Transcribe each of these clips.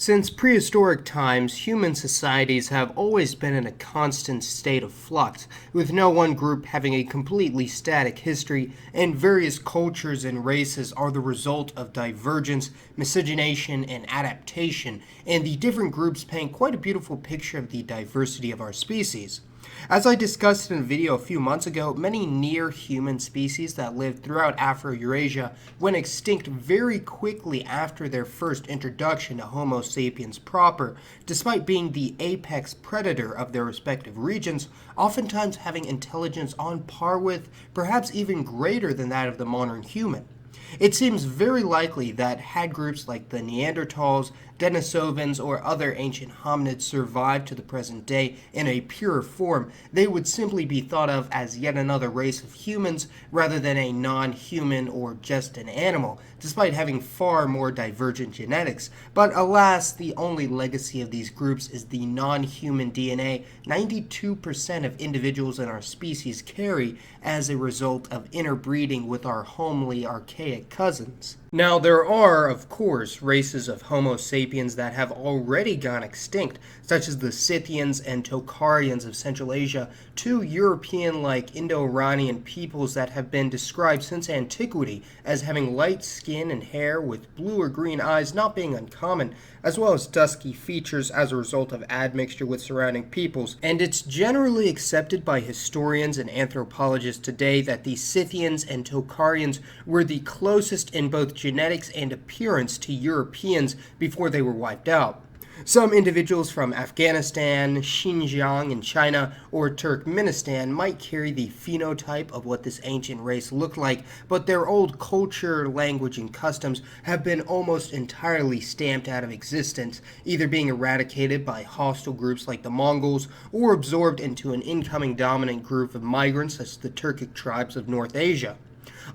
Since prehistoric times, human societies have always been in a constant state of flux, with no one group having a completely static history, and various cultures and races are the result of divergence, miscegenation, and adaptation, and the different groups paint quite a beautiful picture of the diversity of our species. As I discussed in a video a few months ago, many near-human species that lived throughout Afro-Eurasia went extinct very quickly after their first introduction to Homo sapiens proper, despite being the apex predator of their respective regions, oftentimes having intelligence on par with, perhaps even greater than that of the modern human. It seems very likely that had groups like the Neanderthals, Denisovans, or other ancient hominids survived to the present day in a pure form, they would simply be thought of as yet another race of humans rather than a non-human or just an animal, despite having far more divergent genetics. But alas, the only legacy of these groups is the non-human DNA 92% of individuals in our species carry as a result of interbreeding with our homely archaic cousins. Now, there are, of course, races of Homo sapiens that have already gone extinct, such as the Scythians and Tocharians of Central Asia, two European-like Indo-Iranian peoples that have been described since antiquity as having light skin and hair with blue or green eyes not being uncommon, as well as dusky features as a result of admixture with surrounding peoples. And it's generally accepted by historians and anthropologists today that the Scythians and Tocharians were the closest in both genetics and appearance to Europeans before they were wiped out. Some individuals from Afghanistan, Xinjiang in China, or Turkmenistan might carry the phenotype of what this ancient race looked like, but their old culture, language, and customs have been almost entirely stamped out of existence, either being eradicated by hostile groups like the Mongols or absorbed into an incoming dominant group of migrants such as the Turkic tribes of North Asia.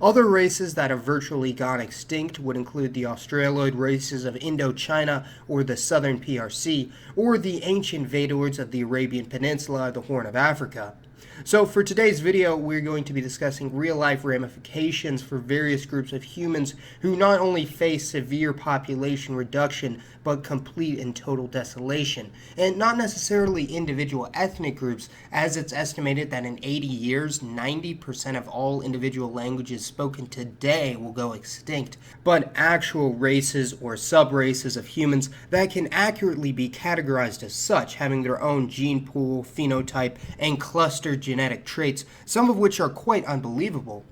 Other races that have virtually gone extinct would include the Australoid races of Indochina or the Southern PRC, or the ancient Vadords of the Arabian Peninsula or the Horn of Africa. So for today's video, we're going to be discussing real-life ramifications for various groups of humans who not only face severe population reduction, but complete and total desolation. And not necessarily individual ethnic groups, as it's estimated that in 80 years, 90% of all individual languages spoken today will go extinct, but actual races or sub-races of humans that can accurately be categorized as such, having their own gene pool, phenotype, and clustered genetic traits, some of which are quite unbelievable.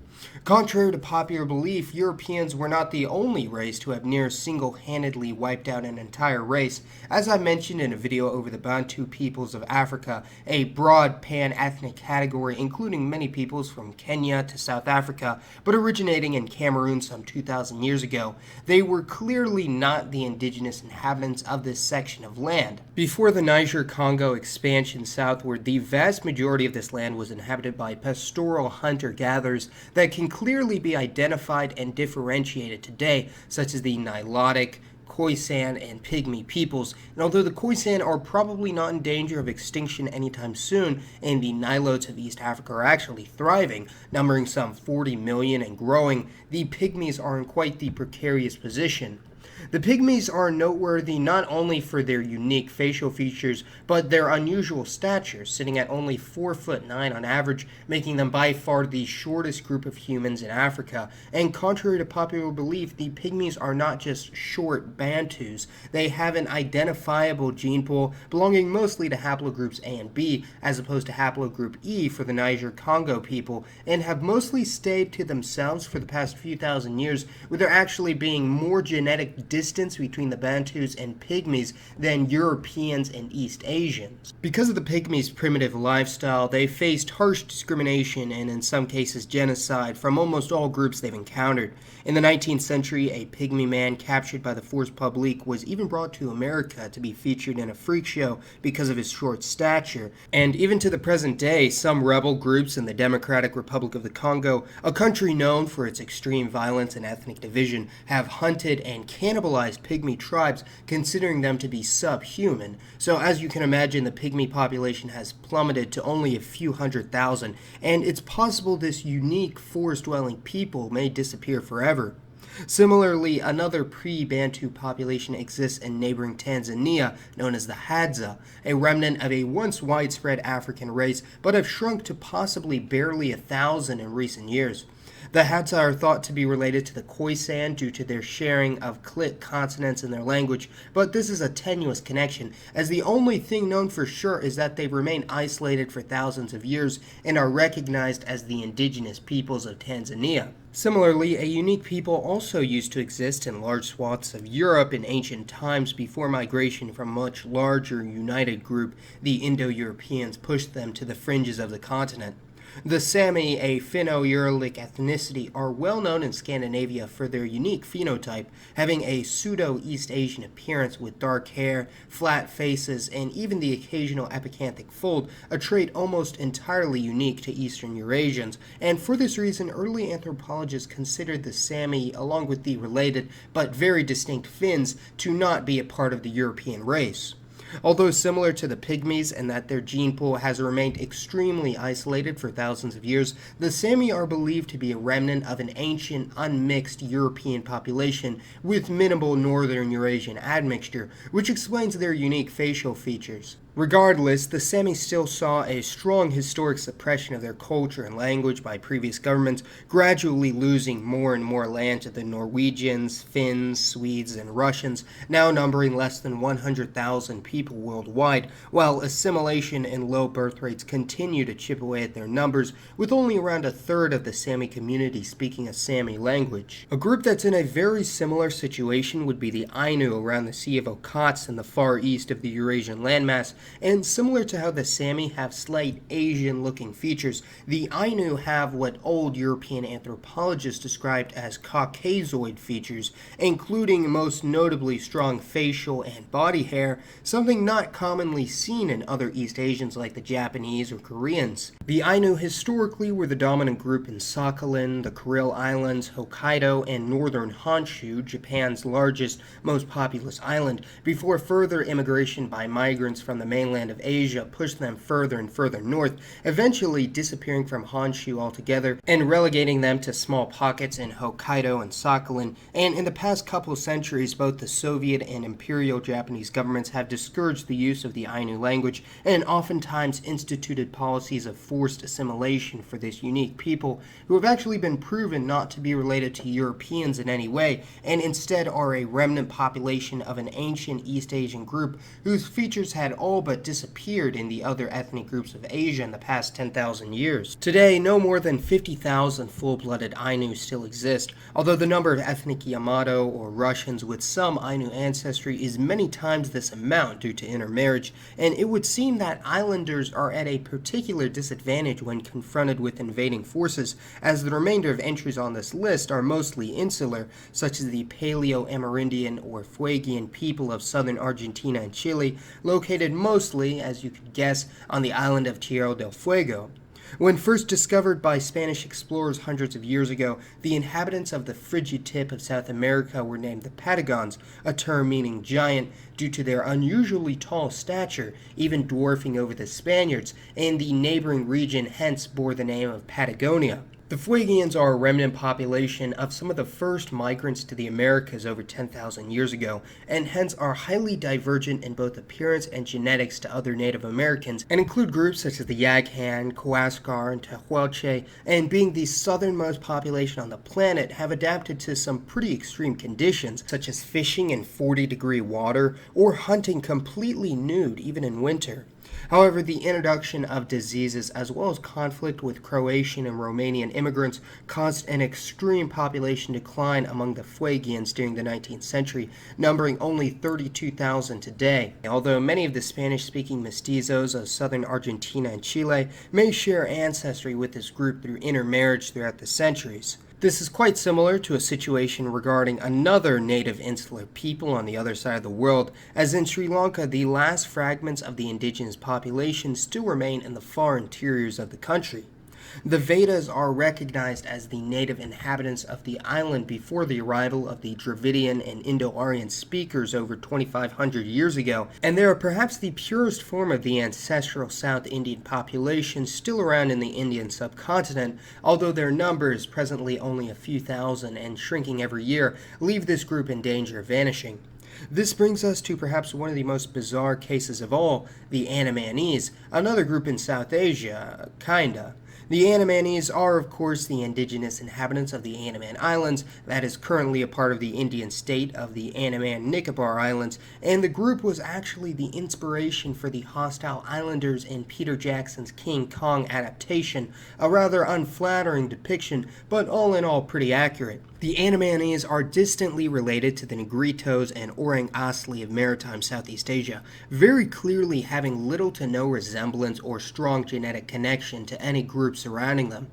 Contrary to popular belief, Europeans were not the only race to have near single-handedly wiped out an entire race. As I mentioned in a video over the Bantu peoples of Africa, a broad pan-ethnic category including many peoples from Kenya to South Africa, but originating in Cameroon some 2,000 years ago, they were clearly not the indigenous inhabitants of this section of land. Before the Niger-Congo expansion southward, the vast majority of this land was inhabited by pastoral hunter-gatherers that can clearly be identified and differentiated today, such as the Nilotic, Khoisan, and Pygmy peoples. And although the Khoisan are probably not in danger of extinction anytime soon, and the Nilotes of East Africa are actually thriving, numbering some 40 million and growing, the Pygmies are in quite the precarious position. The Pygmies are noteworthy not only for their unique facial features, but their unusual stature, sitting at only 4'9" on average, making them by far the shortest group of humans in Africa. And contrary to popular belief, the Pygmies are not just short Bantus. They have an identifiable gene pool belonging mostly to haplogroups A and B, as opposed to haplogroup E for the Niger-Congo people, and have mostly stayed to themselves for the past few thousand years, with there actually being more genetic distance between the Bantus and Pygmies than Europeans and East Asians. Because of the Pygmies' primitive lifestyle, they faced harsh discrimination and in some cases genocide from almost all groups they've encountered. In the 19th century, a Pygmy man captured by the Force Publique was even brought to America to be featured in a freak show because of his short stature. And even to the present day, some rebel groups in the Democratic Republic of the Congo, a country known for its extreme violence and ethnic division, have hunted and cannibalized Pygmy tribes, considering them to be subhuman. So as you can imagine, the Pygmy population has plummeted to only a few 100,000, and it's possible this unique forest-dwelling people may disappear forever. Similarly, another pre-Bantu population exists in neighboring Tanzania, known as the Hadza, a remnant of a once widespread African race, but have shrunk to possibly barely 1,000 in recent years. The Hadza are thought to be related to the Khoisan due to their sharing of clit consonants in their language, but this is a tenuous connection, as the only thing known for sure is that they remain isolated for thousands of years and are recognized as the indigenous peoples of Tanzania. Similarly, a unique people also used to exist in large swaths of Europe in ancient times before migration from a much larger united group, the Indo-Europeans, pushed them to the fringes of the continent. The Sami, a Finno-Uralic ethnicity, are well known in Scandinavia for their unique phenotype, having a pseudo-East Asian appearance with dark hair, flat faces, and even the occasional epicanthic fold, a trait almost entirely unique to Eastern Eurasians, and for this reason early anthropologists considered the Sami, along with the related but very distinct Finns, to not be a part of the European race. Although similar to the Pygmies in that their gene pool has remained extremely isolated for thousands of years, the Sami are believed to be a remnant of an ancient, unmixed European population with minimal Northern Eurasian admixture, which explains their unique facial features. Regardless, the Sami still saw a strong historic suppression of their culture and language by previous governments, gradually losing more and more land to the Norwegians, Finns, Swedes, and Russians, now numbering less than 100,000 people worldwide, while assimilation and low birth rates continue to chip away at their numbers, with only around a third of the Sami community speaking a Sami language. A group that's in a very similar situation would be the Ainu around the Sea of Okhotsk in the far east of the Eurasian landmass. And similar to how the Sami have slight Asian-looking features, the Ainu have what old European anthropologists described as Caucasoid features, including most notably strong facial and body hair, something not commonly seen in other East Asians like the Japanese or Koreans. The Ainu historically were the dominant group in Sakhalin, the Kuril Islands, Hokkaido, and northern Honshu, Japan's largest, most populous island, before further immigration by migrants from the mainland of Asia pushed them further and further north, eventually disappearing from Honshu altogether and relegating them to small pockets in Hokkaido and Sakhalin. And in the past couple centuries, both the Soviet and Imperial Japanese governments have discouraged the use of the Ainu language and oftentimes instituted policies of forced assimilation for this unique people, who have actually been proven not to be related to Europeans in any way, and instead are a remnant population of an ancient East Asian group whose features had all but disappeared in the other ethnic groups of Asia in the past 10,000 years. Today, no more than 50,000 full-blooded Ainu still exist, although the number of ethnic Yamato or Russians with some Ainu ancestry is many times this amount due to intermarriage, and it would seem that islanders are at a particular disadvantage when confronted with invading forces, as the remainder of entries on this list are mostly insular, such as the Paleo-Amerindian or Fuegian people of southern Argentina and Chile, located mostly, as you could guess, on the island of Tierra del Fuego. When first discovered by Spanish explorers hundreds of years ago, the inhabitants of the frigid tip of South America were named the Patagons, a term meaning giant due to their unusually tall stature, even dwarfing over the Spaniards, and the neighboring region hence bore the name of Patagonia. The Fuegians are a remnant population of some of the first migrants to the Americas over 10,000 years ago, and hence are highly divergent in both appearance and genetics to other Native Americans, and include groups such as the Yaghan, Coascar, and Tehuelche, and being the southernmost population on the planet, have adapted to some pretty extreme conditions, such as fishing in 40-degree water, or hunting completely nude even in winter. However, the introduction of diseases as well as conflict with Croatian and Romanian immigrants caused an extreme population decline among the Fuegians during the 19th century, numbering only 32,000 today, although many of the Spanish-speaking mestizos of southern Argentina and Chile may share ancestry with this group through intermarriage throughout the centuries. This is quite similar to a situation regarding another native insular people on the other side of the world, as in Sri Lanka, the last fragments of the indigenous population still remain in the far interiors of the country. The Vedas are recognized as the native inhabitants of the island before the arrival of the Dravidian and Indo-Aryan speakers over 2,500 years ago, and they are perhaps the purest form of the ancestral South Indian population still around in the Indian subcontinent, although their numbers, presently only a few thousand and shrinking every year, leave this group in danger of vanishing. This brings us to perhaps one of the most bizarre cases of all, the Animanese, another group in South Asia, kinda. The Animanese are, of course, the indigenous inhabitants of the Andaman Islands, that is currently a part of the Indian state of the Andaman Nicobar Islands, and the group was actually the inspiration for the hostile islanders in Peter Jackson's King Kong adaptation, a rather unflattering depiction, but all in all pretty accurate. The Animanese are distantly related to the Negritos and Orang Asli of maritime Southeast Asia, very clearly having little to no resemblance or strong genetic connection to any group surrounding them.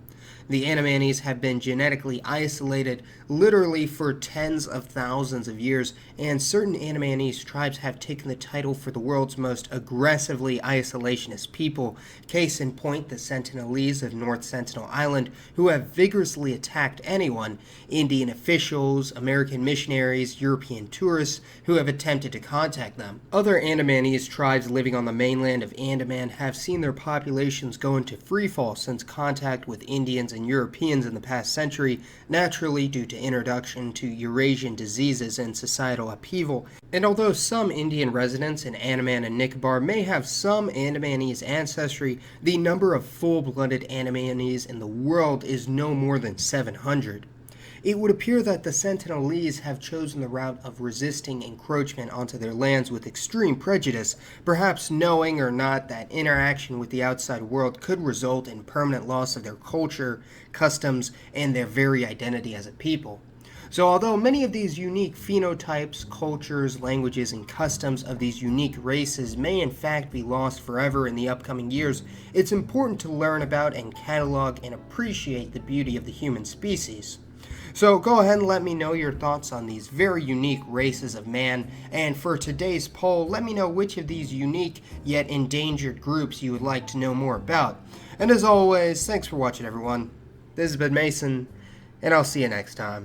The Animanese have been genetically isolated literally for tens of thousands of years, and certain Animanese tribes have taken the title for the world's most aggressively isolationist people. Case in point, the Sentinelese of North Sentinel Island, who have vigorously attacked anyone, Indian officials, American missionaries, European tourists, who have attempted to contact them. Other Andamanese tribes living on the mainland of Andaman have seen their populations go into freefall since contact with Indians and Europeans in the past century, naturally due to introduction to Eurasian diseases and societal upheaval. And although some Indian residents in Andaman and Nicobar may have some Andamanese ancestry, the number of full-blooded Andamanese in the world is no more than 700. It would appear that the Sentinelese have chosen the route of resisting encroachment onto their lands with extreme prejudice, perhaps knowing or not that interaction with the outside world could result in permanent loss of their culture, customs, and their very identity as a people. So although many of these unique phenotypes, cultures, languages, and customs of these unique races may in fact be lost forever in the upcoming years, it's important to learn about and catalog and appreciate the beauty of the human species. So go ahead and let me know your thoughts on these very unique races of man, and for today's poll, let me know which of these unique yet endangered groups you would like to know more about. And as always, thanks for watching everyone. This has been Mason, and I'll see you next time.